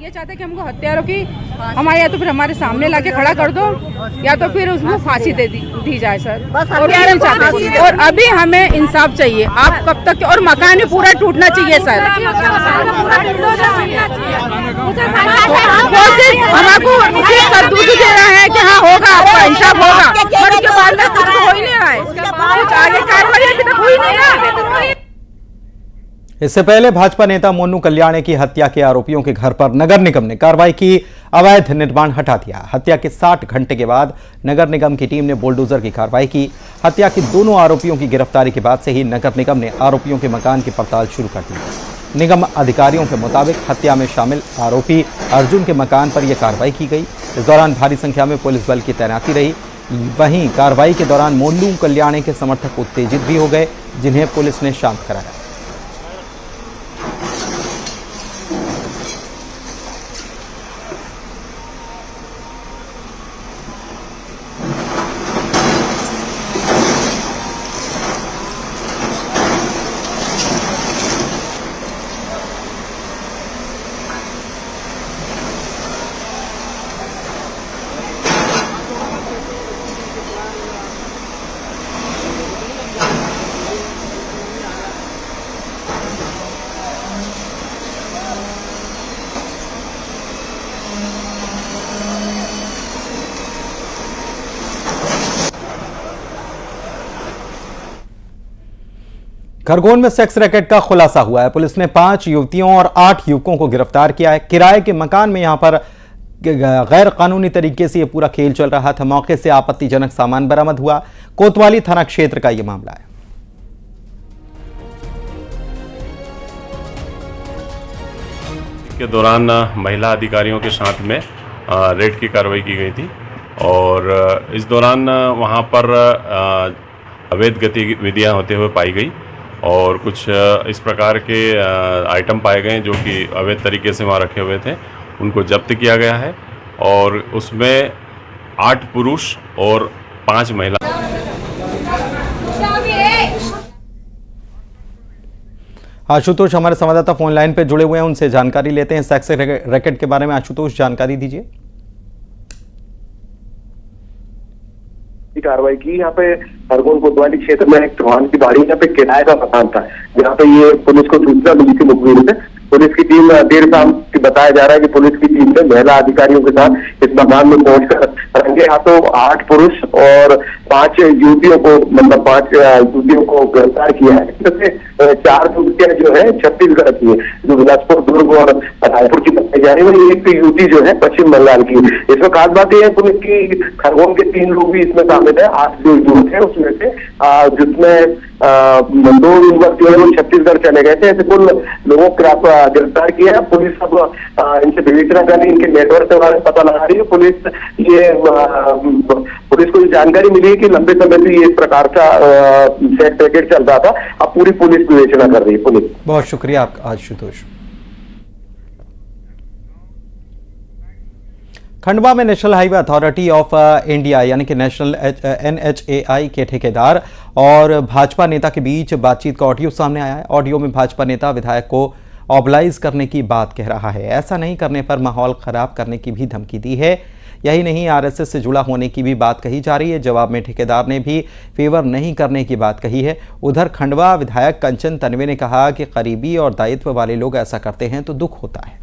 ये चाहते हैं कि हमको हत्यारों की हमारे या तो फिर हमारे सामने लाके खड़ा कर दो या तो फिर उसको फांसी दे दी जाए सर। और ये नहीं चाहते और अभी हमें इंसाफ चाहिए। आप कब तक और मकान भी पूरा टूटना चाहिए सर। हमको दूध दे रहा है कि हाँ होगा आपका इंसाफ होगा, पर उसके बाद में कुछ हो ही नहीं रहा है, कुछ आगे कार्रवाई अभी तक हुई नहीं है। इससे पहले भाजपा नेता मोनू कल्याणी की हत्या के आरोपियों के घर पर नगर निगम ने कार्रवाई की, अवैध निर्माण हटा दिया। हत्या के 60 घंटे के बाद नगर निगम की टीम ने बुलडोजर की कार्रवाई की। हत्या के दोनों आरोपियों की गिरफ्तारी के बाद से ही नगर निगम ने आरोपियों के मकान की पड़ताल शुरू कर दी। निगम अधिकारियों के मुताबिक हत्या में शामिल आरोपी अर्जुन के मकान पर यह कार्रवाई की गई। इस दौरान भारी संख्या में पुलिस बल की तैनाती रही। वहीं कार्रवाई के दौरान मोनू कल्याणी के समर्थक उत्तेजित भी हो गए, जिन्हें पुलिस ने शांत कराया। खरगोन में सेक्स रैकेट का खुलासा हुआ है। पुलिस ने 5 युवतियों और 8 युवकों को गिरफ्तार किया है। किराए के मकान में यहां पर गैर कानूनी तरीके से यह पूरा खेल चल रहा था। मौके से आपत्तिजनक सामान बरामद हुआ। कोतवाली थाना क्षेत्र का यह मामला है। के दौरान महिला अधिकारियों के साथ में रेड की कार्रवाई की गई थी और इस दौरान वहां पर अवैध गतिविधियां होते हुए पाई गई और कुछ इस प्रकार के आइटम पाए गए जो कि अवैध तरीके से वहाँ रखे हुए थे, उनको जब्त किया गया है और उसमें 8 पुरुष और 5 महिला। आशुतोष हमारे संवाददाता फोन लाइन पे जुड़े हुए हैं, उनसे जानकारी लेते हैं सेक्स रैकेट के बारे में। आशुतोष, जानकारी दीजिए। कार्रवाई की यहाँ पे खरगोन कोतवाली क्षेत्र में एक चौहान की बाड़ी यहाँ पे किराए का मकान था, जहाँ पे ये पुलिस को सूचना मिली थी मुखबिर से। पुलिस की टीम देर शाम बताया जा रहा है कि पुलिस की टीम ने महिला अधिकारियों के साथ इस मकान में पहुंचकर रंगे हाथों 8 पुरुष और 5 युवतियों को मतलब 5 युवतियों को गिरफ्तार किया है। इसमें 4 युवतियां जो है छत्तीसगढ़ की है, जो बिलासपुर, दुर्ग और रायपुर की बताई जा रही है। वही एक युवती जो है पश्चिम बंगाल की। इसमें खास बात यह है पुलिस की खरगोन के 3 लोग भी इसमें शामिल है। 8 जो युवक है उसमें से जिसमें 2 युवक जो है वो छत्तीसगढ़ चले गए थे। ऐसे कुल लोगों को गिरफ्तार किया है। पुलिस अब इनसे विवेचना कर रही है, इनके नेटवर्क के बारे में पता लगा रही है। पुलिस को जानकारी मिली है कि लंबे समय से ये इस प्रकार का सेक्स रैकेट चल रहा था। अब पूरी पुलिस विवेचना कर रही है। पुलिस, बहुत शुक्रिया आपका आशुतोष। खंडवा में national highway authority of India यानी कि नेशनल NHAI के ठेकेदार और भाजपा नेता के बीच बातचीत का ऑडियो सामने आया है। ऑडियो में भाजपा नेता विधायक को ऑबलाइज करने की बात कह रहा है। ऐसा नहीं करने पर माहौल खराब करने की भी धमकी दी है। यही नहीं, RSS से जुड़ा होने की भी बात कही जा रही है। जवाब में ठेकेदार ने भी फेवर नहीं करने की बात कही है। उधर खंडवा विधायक कंचन तन्वे ने कहा कि करीबी और दायित्व वाले लोग ऐसा करते हैं तो दुख होता है।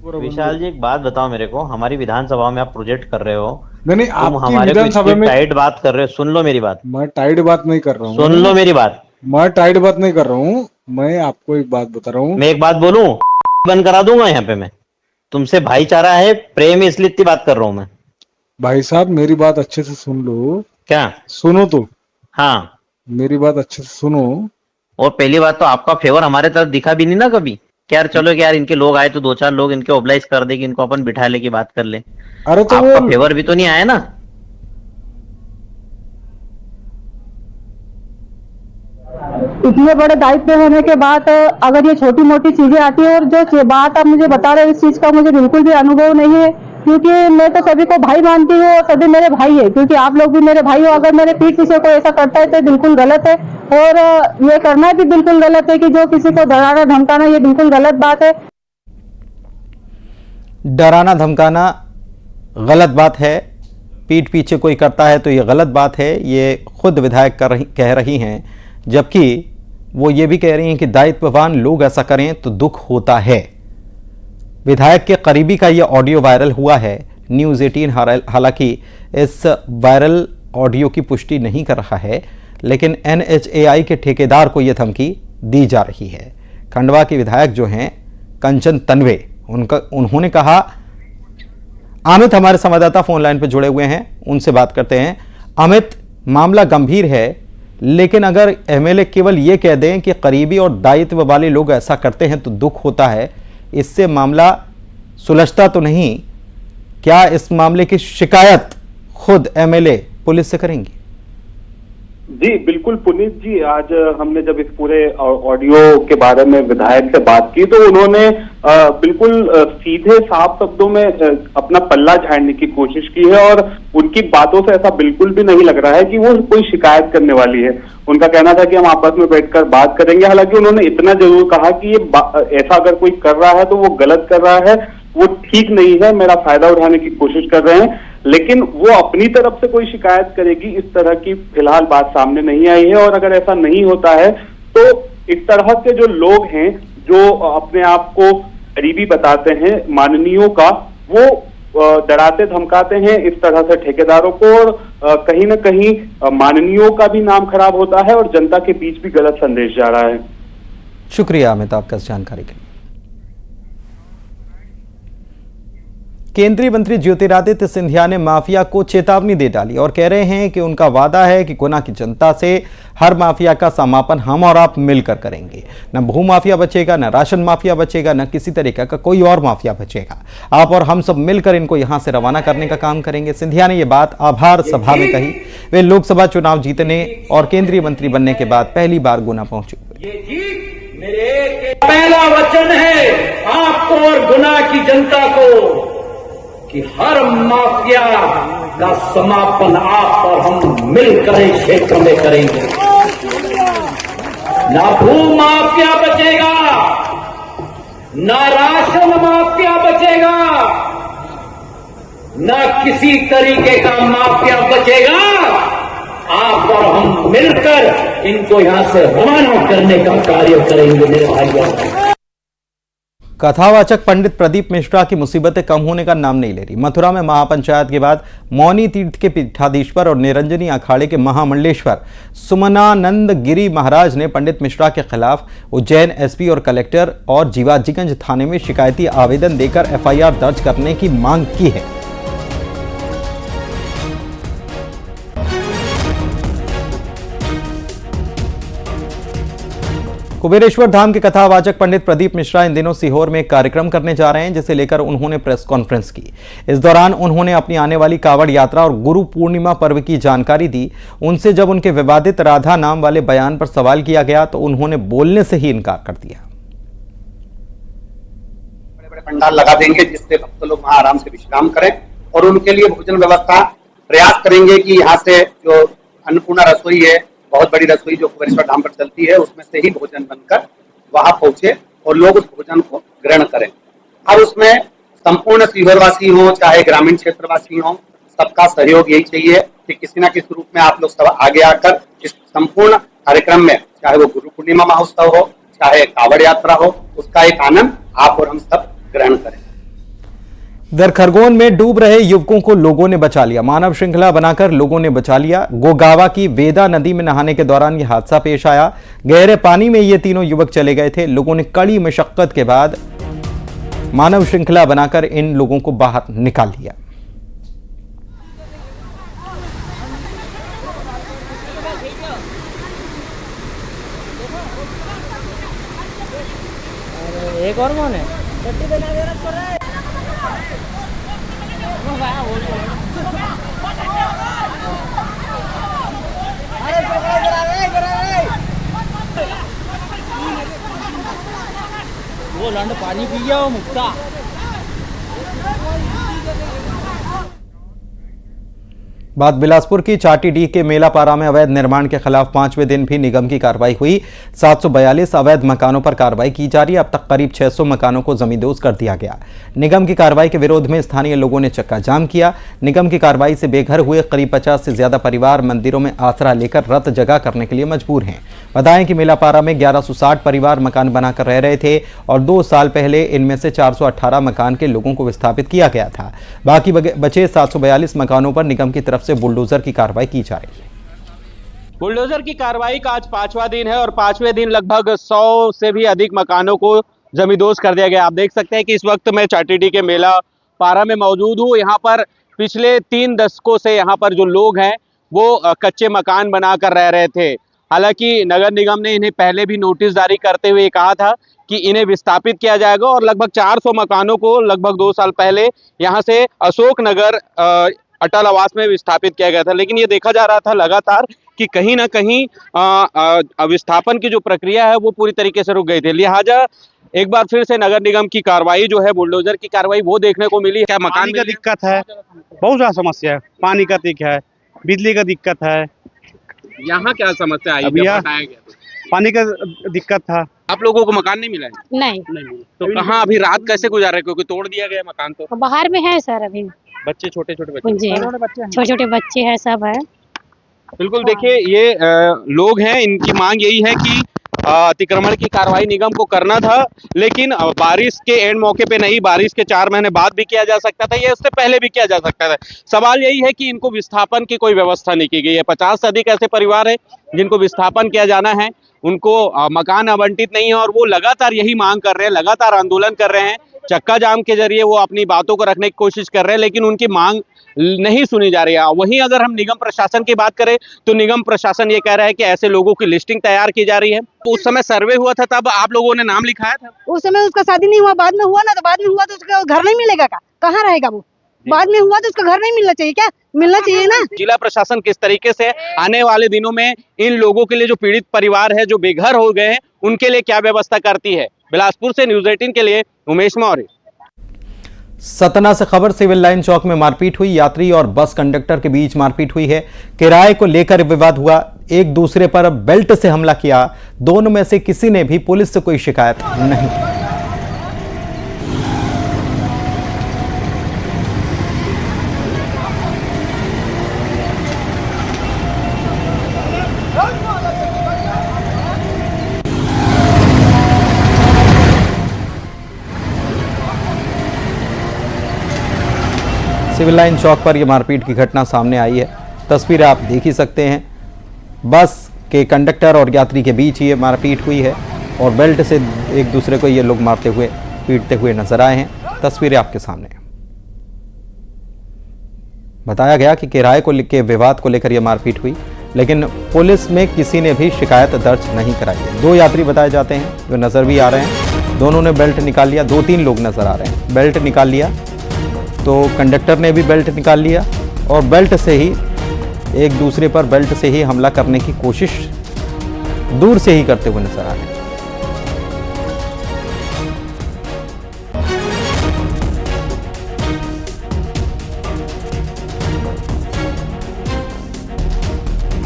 विशाल जी, एक बात बताओ मेरे को, हमारी विधानसभा में आप प्रोजेक्ट कर रहे हो। नहीं, आप हमारे विधानसभा में टाइट बात कर रहे हो। सुन लो मेरी बात। मैं टाइट बात नहीं कर रहा हूँ। सुन लो मेरी बात। मैं टाइट बात नहीं कर रहा हूँ। मैं आपको एक बात बता रहा हूँ। मैं एक बात बोलूं, बंद करा दूंगा यहाँ पे। मैं तुमसे भाईचारा है, प्रेम, इसलिए इतनी बात कर रहा हूँ मैं। भाई साहब, मेरी बात अच्छे से सुन लो। क्या सुनो तो? हाँ, मेरी बात अच्छे से सुनो। और पहली बात तो आपका फेवर हमारे तरफ दिखा भी नहीं ना कभी। क्या यार, चलो यार, इनके लोग आए तो 2-4 लोग इनके ऑबलाइज कर दे कि इनको अपन बिठा ले की बात कर ले। अरे तो आपका फेवर भी तो नहीं आया ना। इतने बड़े दायित्व होने के बाद अगर ये छोटी मोटी चीजें आती है, और जो बात आप मुझे बता रहे हैं इस चीज का मुझे बिल्कुल भी अनुभव नहीं है, क्योंकि मैं तो सभी को भाई मानती हूँ और सभी मेरे भाई है, क्योंकि आप लोग भी मेरे भाई हो। अगर मेरे पीठ पीछे कोई ऐसा करता है तो बिल्कुल गलत है, और ये करना भी बिल्कुल गलत है कि जो किसी को डराना धमकाना, ये बिल्कुल गलत बात है। डराना धमकाना गलत बात है, पीठ पीछे कोई करता है तो ये गलत बात है, ये खुद विधायक कह रही हैं, जबकि वो ये भी कह रही हैं कि दायित्ववान लोग ऐसा करें तो दुख होता है। विधायक के करीबी का ये ऑडियो वायरल हुआ है। न्यूज़ 18 हालांकि इस वायरल ऑडियो की पुष्टि नहीं कर रहा है, लेकिन NHAI के ठेकेदार को यह धमकी दी जा रही है। खंडवा के विधायक जो हैं कंचन तन्वे, उन्होंने कहा, अमित हमारे संवाददाता फोन लाइन पर जुड़े हुए हैं, उनसे बात करते हैं। अमित, मामला गंभीर है, लेकिन अगर MLA केवल ये कह दें कि करीबी और दायित्व वाले लोग ऐसा करते हैं तो दुख होता है, इससे मामला सुलझता तो नहीं। क्या इस मामले की शिकायत खुद MLA पुलिस से करेंगी? जी बिल्कुल पुनीत जी, आज हमने जब इस पूरे ऑडियो के बारे में विधायक से बात की तो उन्होंने बिल्कुल सीधे साफ शब्दों में अपना पल्ला झाड़ने की कोशिश की है, और उनकी बातों से ऐसा बिल्कुल भी नहीं लग रहा है कि वो कोई शिकायत करने वाली है। उनका कहना था कि हम आपस में बैठकर बात करेंगे। हालांकि उन्होंने इतना जरूर कहा कि ये ऐसा अगर कोई कर रहा है तो वो गलत कर रहा है, वो ठीक नहीं है, मेरा फायदा उठाने की कोशिश कर रहे हैं, लेकिन वो अपनी तरफ से कोई शिकायत करेगी इस तरह की फिलहाल बात सामने नहीं आई है। और अगर ऐसा नहीं होता है तो इस तरह के जो लोग हैं जो अपने आप को करीबी बताते हैं माननीयों का, वो डराते धमकाते हैं इस तरह से ठेकेदारों को, और कहीं ना कहीं माननीयों का भी नाम खराब होता है और जनता के बीच भी गलत संदेश जा रहा है। शुक्रिया अमित आपका इस जानकारी के लिए। केंद्रीय मंत्री ज्योतिरादित्य सिंधिया ने माफिया को चेतावनी दे डाली और कह रहे हैं कि उनका वादा है कि गुना की जनता से हर माफिया का समापन हम और आप मिलकर करेंगे। न भू माफिया बचेगा, न राशन माफिया बचेगा, न किसी तरीके का कोई और माफिया बचेगा। आप और हम सब मिलकर इनको यहां से रवाना करने का काम करेंगे। सिंधिया ने यह बात आभार सभा में कही। वे लोकसभा चुनाव जीतने और केंद्रीय मंत्री बनने के बाद पहली बार गुना पहुंचे। मेरे पहला वचन है आपको और गुना की जनता को कि हर माफिया का समापन आप और हम मिलकर इस क्षेत्र में करेंगे। ना भू माफिया बचेगा, ना राशन माफिया बचेगा, ना किसी तरीके का माफिया बचेगा। आप और हम मिलकर इनको यहां से रवाना करने का कार्य करेंगे मेरे भाइयों। कथावाचक पंडित प्रदीप मिश्रा की मुसीबतें कम होने का नाम नहीं ले रही। मथुरा में महापंचायत के बाद मौनी तीर्थ के पीठाधीश्वर और निरंजनी अखाड़े के महामंडलेश्वर सुमनानंद गिरी महाराज ने पंडित मिश्रा के खिलाफ उज्जैन एसपी और कलेक्टर और जीवाजीगंज थाने में शिकायती आवेदन देकर FIR दर्ज करने की मांग की है। कुबेरेश्वर धाम के कथावाचक पंडित प्रदीप मिश्रा इन दिनों सीहोर में एक कार्यक्रम करने जा रहे हैं, जिसे लेकर उन्होंने प्रेस कॉन्फ्रेंस की। इस दौरान उन्होंने अपनी आने वाली कावड़ यात्रा और गुरु पूर्णिमा पर्व की जानकारी दी। उनसे जब उनके विवादित राधा नाम वाले बयान पर सवाल किया गया तो उन्होंने बोलने से ही इनकार कर दिया। बड़े बड़े पंडाल लगा देंगे जिससे भक्त लोग वहां आराम से विश्राम करें, और उनके लिए भोजन व्यवस्था प्रयास करेंगे कि यहाँ से जो अन्नपूर्णा रसोई है, बहुत बड़ी रसोई जो कुबेरेश्वर धाम पर चलती है, उसमें से ही भोजन बनकर वहां पहुंचे और लोग उस भोजन को ग्रहण करें। अब उसमें संपूर्ण सीहोरवासी हो चाहे ग्रामीण क्षेत्रवासी हो, सबका सहयोग यही चाहिए कि किसी न किसी रूप में आप लोग सब आगे आकर इस संपूर्ण कार्यक्रम में, चाहे वो गुरु पूर्णिमा महोत्सव हो, चाहे कावड़ यात्रा हो, उसका एक आनंद आप और हम सब ग्रहण करें। इधर खरगोन में डूब रहे युवकों को लोगों ने बचा लिया। मानव श्रृंखला बनाकर लोगों ने बचा लिया। गोगावा की वेदा नदी में नहाने के दौरान यह हादसा पेश आया। गहरे पानी में ये तीनों युवक चले गए थे। लोगों ने कड़ी मशक्कत के बाद मानव श्रृंखला बनाकर इन लोगों को बाहर निकाल लिया। एक और कौन है? 2 लंड पानी पी गया वो मुक्ता। बात बिलासपुर की चाटीडीह के मेलापारा में अवैध निर्माण के खिलाफ 5वें दिन भी निगम की कार्रवाई हुई। 742 अवैध मकानों पर कार्रवाई की जा रही है। अब तक करीब 600 मकानों को जमींदोज कर दिया गया। निगम की कार्रवाई के विरोध में स्थानीय लोगों ने चक्का जाम किया। निगम की कार्रवाई से बेघर हुए करीब 50 से ज्यादा परिवार मंदिरों में आसरा लेकर रत जगह करने के लिए मजबूर हैं। बताएं कि मेलापारा में 1160 परिवार मकान बनाकर रह रहे थे और 2 साल पहले इनमें से 418 मकान के लोगों को विस्थापित किया गया था। बाकी बचे 742 मकानों पर निगम की तरफ से बुलडोजर की कार्रवाई की जा रही है। बुलडोजर की कार्रवाई का आज 5वां दिन है और 5वें दिन लगभग 100 से भी अधिक मकानों को जमींदोज कर दिया गया। आप देख सकते हैं कि इस वक्त मैं चाटीडीह के मेलापारा में मौजूद हूँ। यहाँ पर पिछले 3 दशकों से यहाँ पर जो लोग हैं वो कच्चे मकान बनाकर रह रहे थे। हालांकि नगर निगम ने इन्हें पहले भी नोटिस जारी करते हुए कहा था कि इन्हें विस्थापित किया जाएगा और लगभग 400 मकानों को लगभग 2 साल पहले यहाँ से अशोक नगर अटल आवास में विस्थापित किया गया था। लेकिन ये देखा जा रहा था लगातार कि कहीं ना कहीं विस्थापन की जो प्रक्रिया है वो पूरी तरीके से रुक गई थी। लिहाजा एक बार फिर से नगर निगम की कार्रवाई जो है बुलडोजर की कार्रवाई वो देखने को मिली। क्या मकान का दिक्कत है, बहुत ज्यादा समस्या है, पानी का दिक्कत है, बिजली का दिक्कत है। यहाँ क्या समस्या आई? बताया गया पानी का दिक्कत था। आप लोगों को मकान नहीं मिला है? नहीं। तो कहाँ अभी रात कैसे गुजारे, क्योंकि तोड़ दिया गया मकान? तो बाहर में है सर अभी। बच्चे छोटे छोटे छोटे बच्चे हैं, सब है। बिल्कुल, देखिए ये लोग हैं, इनकी मांग यही है कि अतिक्रमण की कार्रवाई निगम को करना था, लेकिन बारिश के एंड मौके पे नहीं, बारिश के 4 महीने बाद भी किया जा सकता था, या उससे पहले भी किया जा सकता था। सवाल यही है कि इनको विस्थापन की कोई व्यवस्था नहीं की गई है। 50 से अधिक ऐसे परिवार है जिनको विस्थापन किया जाना है, उनको मकान आवंटित नहीं है और वो लगातार यही मांग कर रहे हैं, लगातार आंदोलन कर रहे हैं। चक्का जाम के जरिए वो अपनी बातों को रखने की कोशिश कर रहे हैं, लेकिन उनकी मांग नहीं सुनी जा रही है। वहीं अगर हम निगम प्रशासन की बात करें तो निगम प्रशासन ये कह रहा है कि ऐसे लोगों की लिस्टिंग तैयार की जा रही है। तो उस समय सर्वे हुआ था, तब आप लोगों ने नाम लिखाया था? उस समय उसका शादी नहीं हुआ, बाद में हुआ ना, तो बाद में हुआ तो उसका घर नहीं मिलेगा क्या? कहाँ रहेगा वो? बाद में हुआ तो उसका घर नहीं मिलना चाहिए क्या? मिलना चाहिए ना। जिला प्रशासन किस तरीके से आने वाले दिनों में इन लोगों के लिए, जो पीड़ित परिवार है, जो बेघर हो गए हैं, उनके लिए क्या व्यवस्था करती है? बिलासपुर से न्यूज 18 के लिए उमेश मौर्य। सतना से खबर, सिविल लाइन चौक में मारपीट हुई। यात्री और बस कंडक्टर के बीच मारपीट हुई है। किराए को लेकर विवाद हुआ, एक दूसरे पर बेल्ट से हमला किया। दोनों में से किसी ने भी पुलिस से कोई शिकायत नहीं। सिविल लाइन चौक पर यह मारपीट की घटना सामने आई है। तस्वीर आप देख ही सकते हैं। बस के कंडक्टर और यात्री के बीच ये मारपीट हुई है और बेल्ट से एक दूसरे को ये लोग मारते हुए, पीटते हुए नजर आए हैं। तस्वीरें आपके सामने। बताया गया कि किराए को लेकर विवाद को लेकर यह मारपीट हुई, लेकिन पुलिस में किसी ने भी शिकायत दर्ज नहीं कराई है। 2 यात्री बताए जाते हैं जो नजर भी आ रहे हैं। दोनों ने बेल्ट निकाल लिया। 2-3 लोग नजर आ रहे हैं। बेल्ट निकाल लिया तो कंडक्टर ने भी बेल्ट निकाल लिया और बेल्ट से ही एक दूसरे पर बेल्ट से ही हमला करने की कोशिश दूर से ही करते हुए नजर आ रहे हैं।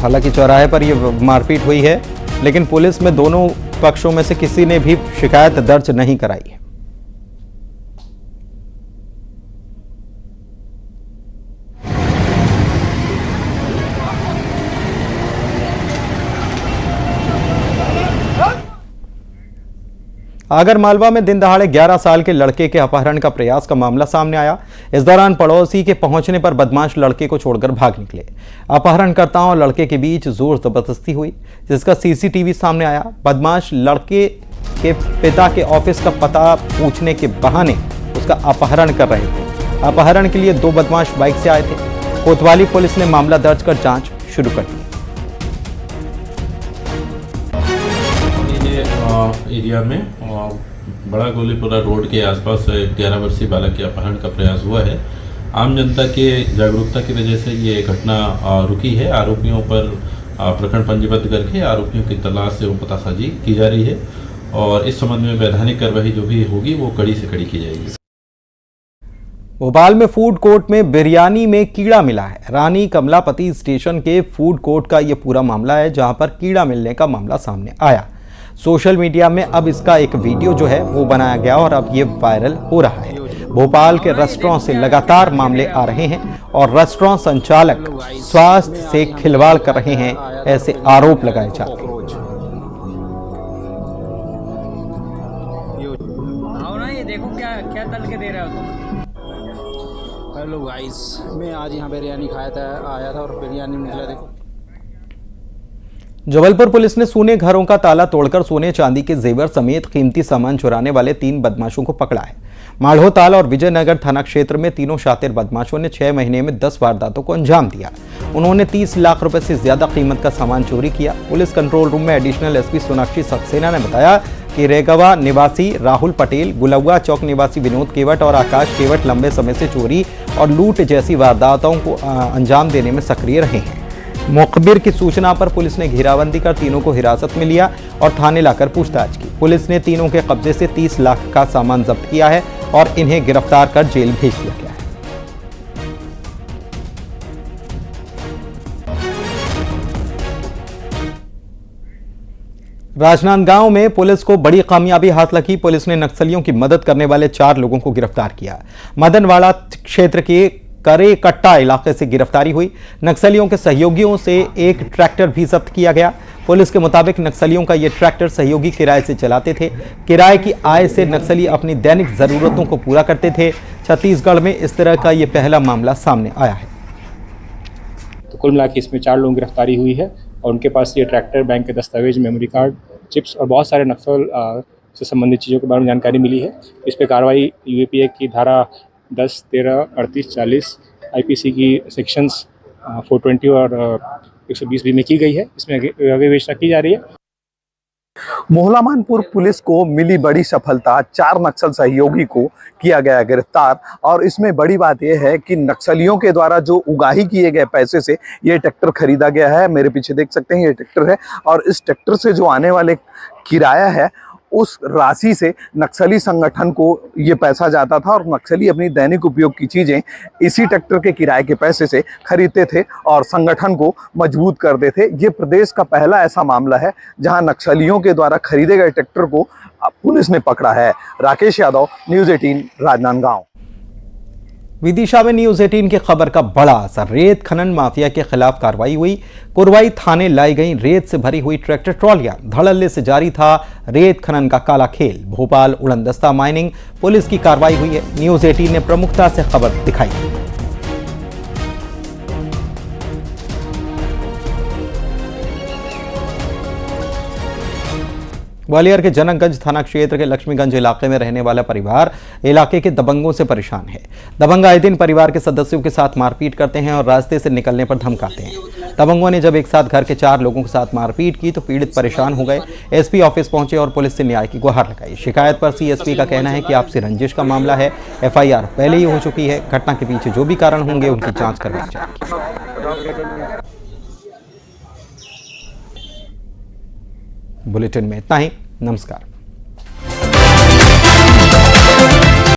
हालांकि चौराहे पर यह मारपीट हुई है, लेकिन पुलिस में दोनों पक्षों में से किसी ने भी शिकायत दर्ज नहीं कराई है। आगर मालवा में दिन दहाड़े 11 साल के लड़के के अपहरण का प्रयास का मामला सामने आया। इस दौरान पड़ोसी के पहुंचने पर बदमाश लड़के को छोड़कर भाग निकले। अपहरणकर्ताओं और लड़के के बीच जोर जबरदस्ती हुई, जिसका सीसीटीवी सामने आया। बदमाश लड़के के पिता के ऑफिस का पता पूछने के बहाने उसका अपहरण कर रहे थे। अपहरण के लिए 2 बदमाश बाइक से आए थे। कोतवाली पुलिस ने मामला दर्ज कर जाँच शुरू कर दी। एरिया में बड़ा गोलीपुरा रोड के आसपास 11 वर्षीय बालक के अपहरण का प्रयास हुआ है। आम जनता के जागरूकता की वजह से ये घटना रुकी है। आरोपियों पर प्रकरण पंजीबद्ध करके आरोपियों की तलाश से पतासाजी की जा रही है और इस संबंध में वैधानिक कार्रवाई जो भी होगी वो कड़ी से कड़ी की जाएगी। भोपाल में फूड कोर्ट में बिरयानी में कीड़ा मिला है। रानी कमलापति स्टेशन के फूड कोर्ट का यह पूरा मामला है, जहां पर कीड़ा मिलने का मामला सामने आया। सोशल मीडिया में अब इसका एक वीडियो जो है वो बनाया गया और अब ये वायरल हो रहा है। भोपाल के रेस्टोरेंट से लगातार मामले आ रहे हैं और रेस्टोरेंट संचालक स्वास्थ्य से खिलवाड़ कर रहे हैं, ऐसे आरोप लगाए जाते हैं। देखो क्या तल के दे रहा हो तुम। हेलो गाइस, मैं आज यहाँ बिरयानी आया था और बिरयानी निकला देखो। जबलपुर पुलिस ने सोने घरों का ताला तोड़कर सोने चांदी के जेवर समेत कीमती सामान चुराने वाले 3 बदमाशों को पकड़ा है। माढ़ोताल और विजयनगर थाना क्षेत्र में तीनों शातिर बदमाशों ने 6 महीने में 10 वारदातों को अंजाम दिया। उन्होंने 30 लाख रुपए से ज्यादा कीमत का सामान चोरी किया। पुलिस कंट्रोल रूम में एडिशनल एसपी सोनाक्षी सक्सेना ने बताया कि रेगवा निवासी राहुल पटेल, गुलौआ चौक निवासी विनोद केवट और आकाश केवट लंबे समय से चोरी और लूट जैसी वारदातों को अंजाम देने में सक्रिय रहे हैं। मुखबिर की सूचना पर पुलिस ने घेराबंदी कर तीनों को हिरासत में लिया और थाने लाकर पूछताछ की। पुलिस ने तीनों के कब्जे से 30 लाख का सामान जब्त किया है और इन्हें गिरफ्तार कर जेल भेज दिया गया है। राजनांदगांव में पुलिस को बड़ी कामयाबी हाथ लगी। पुलिस ने नक्सलियों की मदद करने वाले 4 लोगों को गिरफ्तार किया। मदनवाड़ा क्षेत्र के करे कट्टा इलाके से गिरफ्तारी हुई। नक्सलियों के सहयोगियों से एक ट्रैक्टर भी जब्त किया गया। पुलिस के मुताबिक नक्सलियों का यह ट्रैक्टर सहयोगी किराए से चलाते थे। किराए की आय से नक्सली अपनी दैनिक जरूरतों को पूरा करते थे। छत्तीसगढ़ में इस तरह का यह पहला मामला सामने आया है। तो कुल मिला के इसमें 4 लोगों की गिरफ्तारी हुई है और उनके पास ये ट्रैक्टर, बैंक के दस्तावेज, मेमोरी कार्ड, चिप्स और बहुत सारे नक्सल से संबंधित चीज़ों के बारे में जानकारी मिली है। इस पर कार्रवाई यूएपीए की धारा 10, 13, 38, 40 आईपीसी की सेक्शंस 420 और 120 भी में की गई है। इसमें आगे विवेचना की जा रही है। मोहला मानपुर पुलिस को मिली बड़ी सफलता। 4 नक्सल सहयोगी को किया गया गिरफ्तार। और इसमें बड़ी बात यह है कि नक्सलियों के द्वारा जो उगाही किए गए पैसे से ये ट्रैक्टर खरीदा गया है। मेरे पीछे देख सकते हैं ये ट्रैक्टर है और इस ट्रैक्टर से जो आने वाले किराया है उस राशि से नक्सली संगठन को ये पैसा जाता था और नक्सली अपनी दैनिक उपयोग की चीज़ें इसी ट्रैक्टर के किराए के पैसे से खरीदते थे और संगठन को मजबूत करते थे। ये प्रदेश का पहला ऐसा मामला है जहां नक्सलियों के द्वारा खरीदे गए ट्रैक्टर को पुलिस ने पकड़ा है। राकेश यादव, न्यूज़ 18, राजनांदगांव। विदिशा में न्यूज़ 18 की खबर का बड़ा असर। रेत खनन माफिया के खिलाफ कार्रवाई हुई। कुरवाई थाने लाई गई रेत से भरी हुई ट्रैक्टर ट्रॉलियां। धड़ल्ले से जारी था रेत खनन का काला खेल। भोपाल उड़नदस्ता माइनिंग पुलिस की कार्रवाई हुई है। न्यूज़ 18 ने प्रमुखता से खबर दिखाई। ग्वालियर के जनकगंज थाना क्षेत्र के लक्ष्मीगंज इलाके में रहने वाला परिवार इलाके के दबंगों से परेशान है। दबंग आए दिन परिवार के सदस्यों के साथ मारपीट करते हैं और रास्ते से निकलने पर धमकाते हैं। दबंगों ने जब एक साथ घर के 4 लोगों के साथ मारपीट की तो पीड़ित परेशान हो गए। एसपी ऑफिस पहुंचे और पुलिस से न्याय की गुहार लगाई। शिकायत पर सीएसपी का कहना है कि आपसी रंजिश का मामला है। एफआईआर पहले ही हो चुकी है। घटना के पीछे जो भी कारण होंगे उनकी जांच करवाई जाएगी। बुलेटिन में इतना ही। नमस्कार।